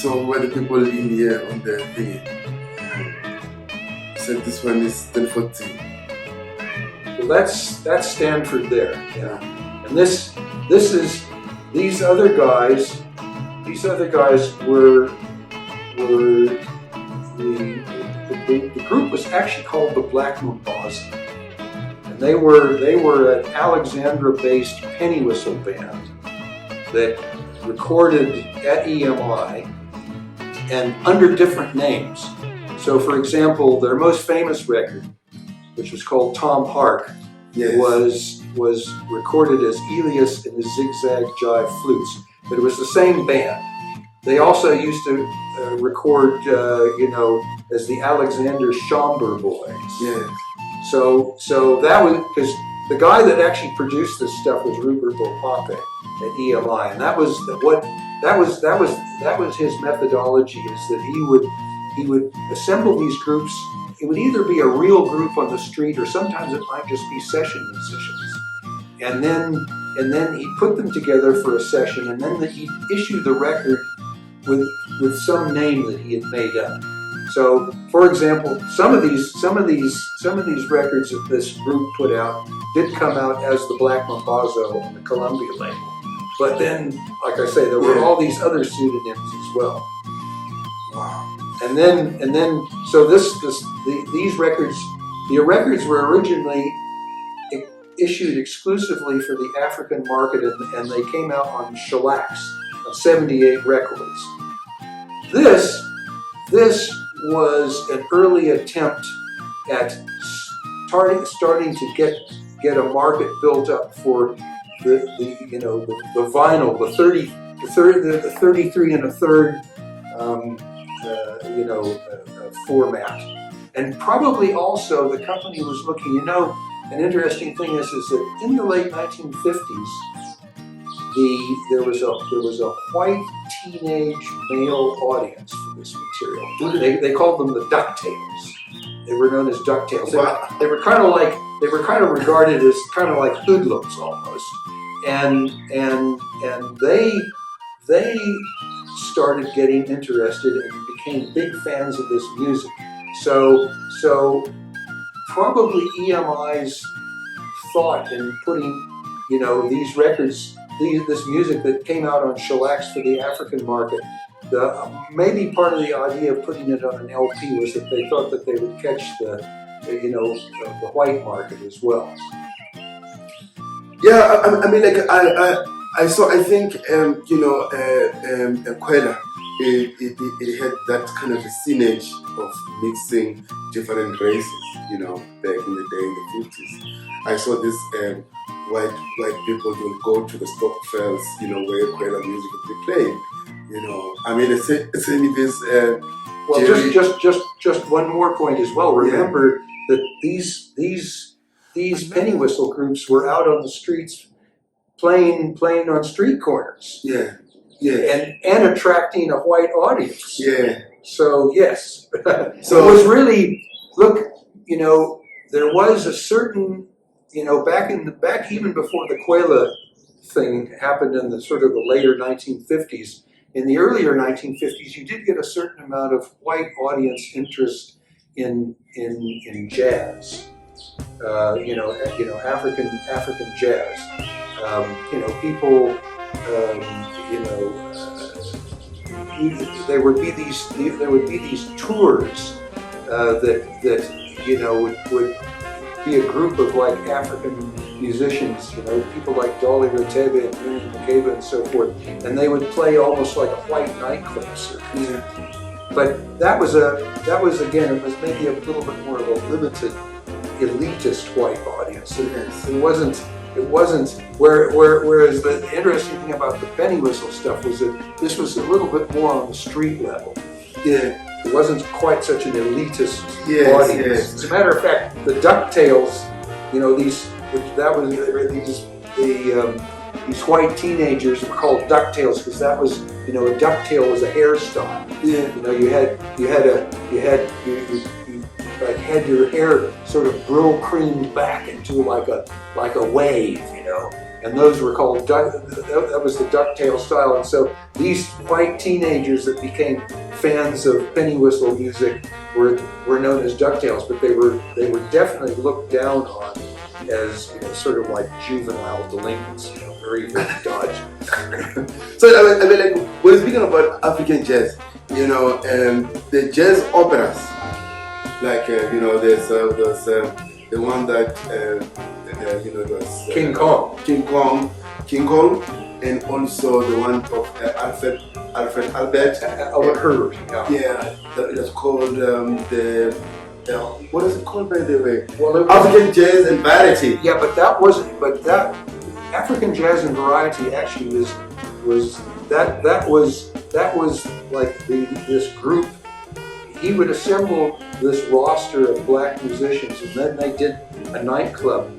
So what the people in here on the thing said this one is 1014. Well, that's Stanford there. Yeah. And this is these other guys. These other guys were the group was actually called the Black Mambazo, and they were an Alexandra-based penny whistle band that recorded at EMI and under different names. So, for example, their most famous record, which was called Tom Hark, was recorded as Elias and his Zigzag Jive Flutes, but it was the same band. They also used to record, as the Alexander Schomburg Boys. Yes. So that was because the guy that actually produced this stuff was Rupert Bopape at EMI, and that was his methodology. Is that he would assemble these groups. It would either be a real group on the street, or sometimes it might just be session musicians, and then he'd put them together for a session, and then he'd issue the record with some name that he had made up. So, for example, some of these records that this group put out did come out as the Black Mambazo on the Columbia label. But then, like I say, there were all these other pseudonyms as well. Wow. And then, so these records, the records were originally issued exclusively for the African market, and they came out on shellacs, on 78 records. This was an early attempt at starting to get a market built up for the vinyl, the 33 and a third format, and probably also the company was looking. An interesting thing is that in the late 1950s, there was a white teenage male audience for this material. They called them the DuckTales. They were known as DuckTales. They were kind of regarded as kind of like hoodlums almost, and they started getting interested and became big fans of this music. So probably EMI's thought in putting these records, this music that came out on shellacs for the African market, maybe part of the idea of putting it on an LP was that they thought that they would catch the white market as well. Yeah, I mean, like I think Kwela, it had that kind of a synergy of mixing different races, back in the day in the 50s. I saw this white people would go to the Stockfells, where Kwela music would be played. I mean, it's this. Well, just one more point as well. Remember that these penny whistle groups were out on the streets playing on street corners. Yeah. And attracting a white audience. Yeah. So yes. So it was really there was a certain back even before the Kwela thing happened in the sort of the later 1950s. In the earlier 1950s, you did get a certain amount of white audience interest in jazz. African jazz. People. There would be these tours that would be a group of like African musicians, people like Dolly Ratebe and Miriam Makeba and so forth, and they would play almost like a white nightclub circuit. Yeah. But that was again, it was maybe a little bit more of a limited, elitist white audience. It wasn't. Whereas the interesting thing about the penny whistle stuff was that this was a little bit more on the street level. Yeah. It wasn't quite such an elitist audience. Yes. As a matter of fact, the DuckTales, these white teenagers were called DuckTales because that was, a ducktail was a hairstyle. Yeah. You had your hair sort of brill creamed back into like a wave, and those were called that was the ducktail style. And so these white teenagers that became fans of penny whistle music were known as ducktails, but they were definitely looked down on as, you know, sort of like juvenile delinquents, you know, very, very dodgy. So I mean, like, when speaking about African jazz, you know, the jazz operas, like, you know, there's the one that you know, was King Kong, and also the one of Alfred Albert Herbert. Yeah, it was called the what is it called, by the way? Well, African Jazz and Variety. Yeah, but that wasn't. But that African Jazz and Variety actually was like this group. He would assemble this roster of black musicians, and then they did a nightclub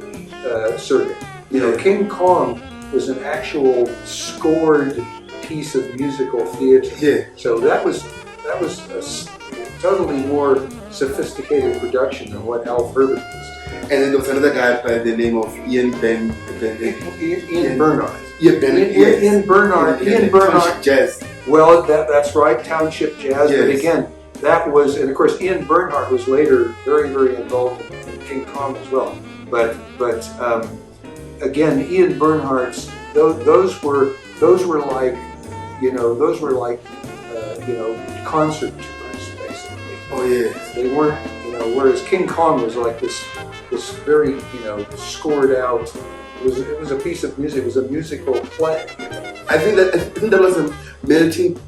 circuit. You know, King Kong was an actual scored piece of musical theater. Yeah. So that was a totally more sophisticated production than what Alf Herbert was. And then there was another guy by the name of Ian Bernard. Ian Bernard. Ian Bernard. Jazz. Well, that's right, Township Jazz. Yes. But again, that was, and of course, Ian Bernard was later very, very involved in King Kong as well. But again, Ian Bernhardt's those were like, you know, concert tours basically. Oh yes. They weren't, you know, whereas King Kong was like this very, you know, scored out. It was a piece of music. It was a musical play. You know? I think that was a melting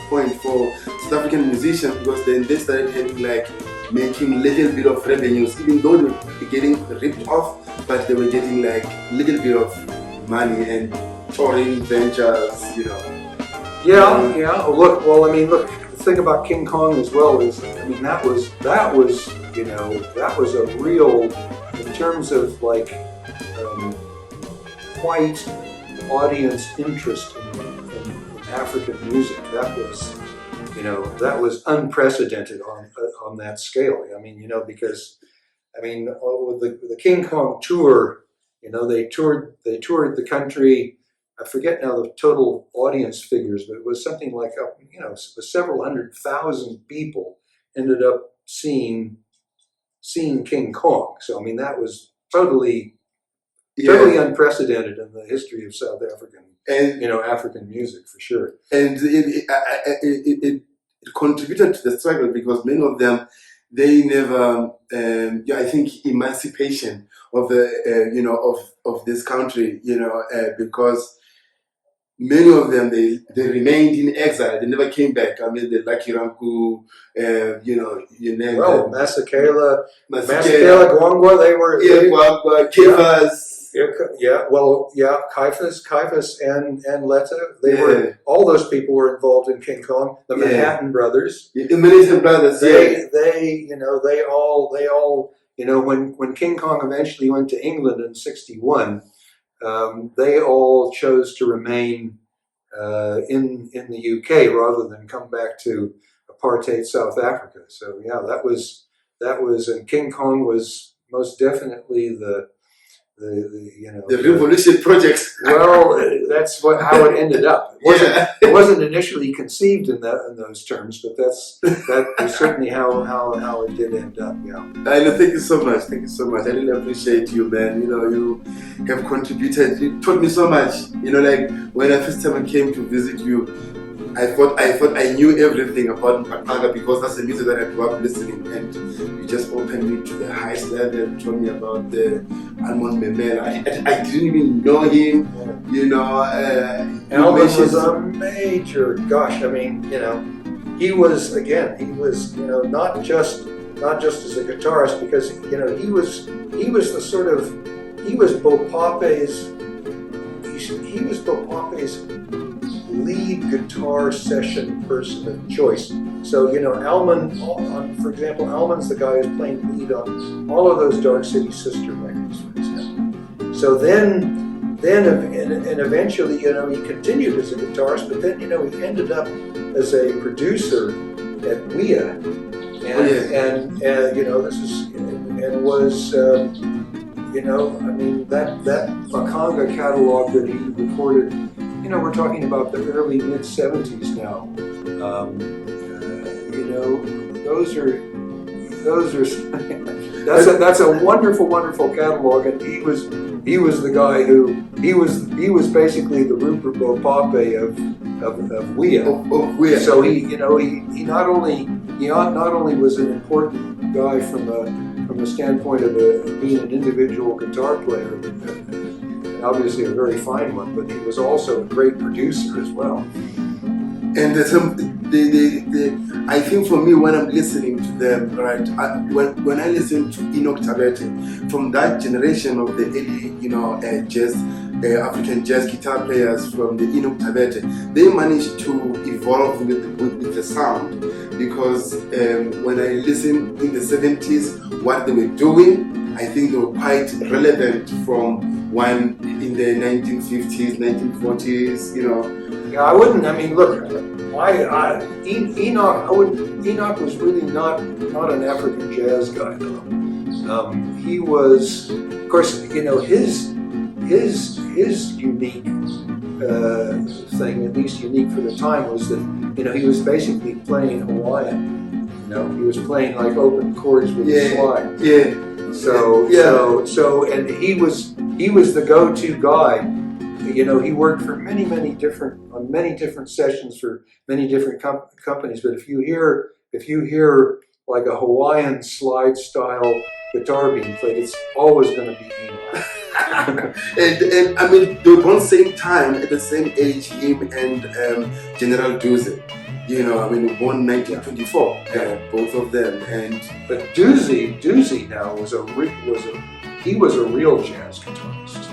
point for South African musicians, because then they started having like making little bit of revenues, even though they were getting ripped off, but they were getting like little bit of money and touring ventures, you know. Yeah. Look, the thing about King Kong as well is, I mean, that was you know, that was a real, in terms of like white audience interest in African music. That was, you know, that was unprecedented on that scale. I mean, you know, because I mean, with the King Kong tour, you know, they toured the country. I forget now the total audience figures, but it was something like, you know, several 100,000 people ended up seeing King Kong. So I mean, that was totally unprecedented in the history of South African, and, you know, African music for sure. And it contributed to the struggle, because many of them, they never, I think, emancipation of the, you know, of this country, you know, because many of them, they remained in exile. They never came back. I mean, the Lucky Ranku, you know, you name them. Masekela, Gwangwa, they were... Gwangwa, Kifas. Caiaphas and Letta, they were, all those people were involved in King Kong. The Manhattan Brothers. The Manhattan Brothers, they all, you know, when King Kong eventually went to England in '61, they all chose to remain in the UK rather than come back to apartheid South Africa. So yeah, that was, and King Kong was most definitely the revolution project. Well, that's how it ended up. It wasn't initially conceived in those terms, but that was certainly how it did end up. Yeah. I know. Thank you so much. Thank you so much. I really appreciate you, man. You know, you have contributed. You taught me so much. You know, like when I first time I came to visit you, I thought I knew everything about Mpaka, because that's the music that I grew up listening, and you just opened me to the highest level and told me about the Almond Memela. I didn't even know him, you know. Alvin was a major, gosh, I mean, you know, he was, you know, not just as a guitarist, because, you know, he was Bopape's lead guitar session person of choice. So, you know, for example, Alman's the guy who's playing lead on all of those Dark City Sister records, for example. So then eventually, you know, he continued as a guitarist, but then, you know, he ended up as a producer at WIA, and you know, this is, and was you know, I mean, that Makanga catalog that he recorded, you know, we're talking about the early mid-70s now. You know, those are that's a wonderful catalog, and he was the guy who he was basically the Rupert Bopape of Wea. Of Wea. So he, you know, he not only was an important guy from the standpoint of being an individual guitar player, and obviously a very fine one, but he was also a great producer as well. And I think for me, when I'm listening to them, right, when I listen to Enoch Tabete, from that generation of the early, you know, jazz, African jazz guitar players from the Enoch Tabete, they managed to evolve with the sound, because when I listen in the 70s, what they were doing, I think they were quite relevant from one in the 1950s, 1940s, you know. Yeah, I wouldn't. I mean, look, Enoch was really not an African jazz guy, though. He was, of course, you know, his unique thing, at least unique for the time, was that, you know, he was basically playing Hawaiian. You know, he was playing like open chords with a slide. Yeah. So, and he was the go-to guy. You know, he worked for many different sessions for many different companies. But if you hear like a Hawaiian slide style guitar being played, it's always going to be Enoch. and I mean, they were born same time, at the same age, him and General Duze. You know, I mean, born 1924, both of them. But Duze now was a real jazz guitarist.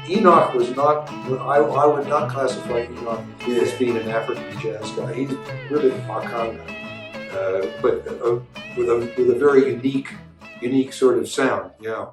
Enoch was not. I would not classify Enoch as being an African jazz guy. He's really a Makanga, but with a very unique sort of sound. Yeah.